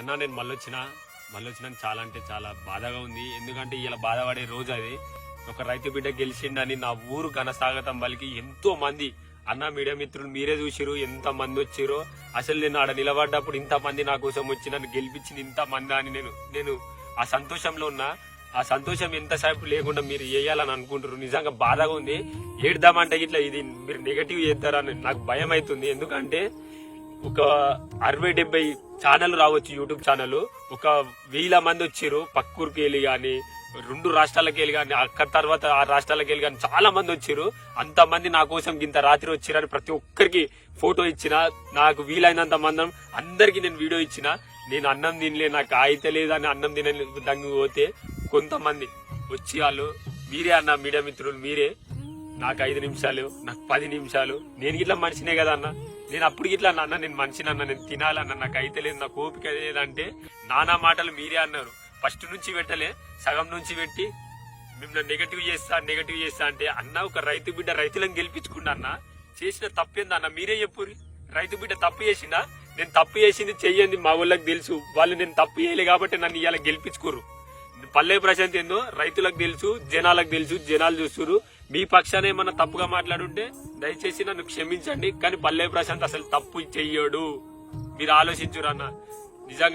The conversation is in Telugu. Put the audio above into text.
అన్న నేను మళ్ళొచ్చినా చాలా అంటే చాలా బాధగా ఉంది. ఎందుకంటే ఇలా బాధపడే రోజు అది. ఒక రైతు బిడ్డ గెలిచిండని నా ఊరు ఘనస్వాగతం పలికి ఎంతో మంది అన్న మీడియా మిత్రులు మీరే చూసిరు ఎంత మంది వచ్చిరో. అసలు నేను ఆడ నిలబడ్డప్పుడు ఇంత మంది నా కోసం వచ్చి నన్ను గెలిపించింది ఇంత మంది అని నేను ఆ సంతోషంలో ఉన్నా. ఆ సంతోషం ఎంతసేపు లేకుండా మీరు వేయాలని అనుకుంటారు. నిజంగా బాధగా ఉంది. ఏడ్దామంటే ఇట్లా ఇది మీరు నెగటివ్ చేస్తారని నాకు భయం అవుతుంది. ఎందుకంటే ఒక 60-70 ఛానల్ రావచ్చు, యూట్యూబ్ ఛానల్. ఒక 1000 మంది వచ్చిర్రు పక్కూరికి వెళ్ళి గాని 2 రాష్ట్రాలకి వెళ్ళి గాని అక్కడ తర్వాత 6 రాష్ట్రాలకి వెళ్ళి గాని చాలా మంది వచ్చిర్రు. అంతమంది నా కోసం ఇంత రాత్రి వచ్చిరని ప్రతి ఒక్కరికి ఫోటో ఇచ్చిన. నాకు వీలైనంత మందం అందరికి నేను వీడియో ఇచ్చిన. నేను అన్నం తినలే, నాకు అయితే లేదని అన్నం తినలే దంగి పోతే కొంతమంది వచ్చి వాళ్ళు మీరే అన్న మీడియా మిత్రులు మీరే నాకు 5 నిమిషాలు నాకు 10 నిమిషాలు నేను ఇట్లా మనిషినే కదా అన్న. నేను అప్పుడు ఇట్లా అన్న నేను మనిషినన్నా, నేను తినాలన్నా, నాకు అయితే లేదు, నాకు ఓపిక లేదంటే నానా మాటలు మీరే అన్నారు. ఫస్ట్ నుంచి పెట్టలే, సగం నుంచి పెట్టి మిమ్మల్ని నెగటివ్ చేస్తా అంటే అన్న ఒక రైతు బిడ్డ రైతులను గెలిపించుకున్నా అన్న. చేసిన తప్పేందా అన్న మీరే చెప్పుర్రి. రైతు బిడ్డ తప్పు చేసిందా? నేను తప్పు చేసింది చెయ్యండి మా ఊళ్ళకి తెలుసు. వాళ్ళు నేను తప్పు చేయలే కాబట్టి నన్ను ఇవాళ గెలిపించుకోరు. పల్లె ప్రశాంత్ ఏందో రైతులకు తెలుసు, జనాలకు తెలుసు, జనాలు చూస్తున్నారు. మీ పక్షాన ఏమన్నా తప్పుగా మాట్లాడుంటే దయచేసి నన్ను క్షమించండి. కానీ పల్లె ప్రశాంత్ అసలు తప్పు చెయ్యడు. మీరు ఆలోచించురన్న నిజంగా.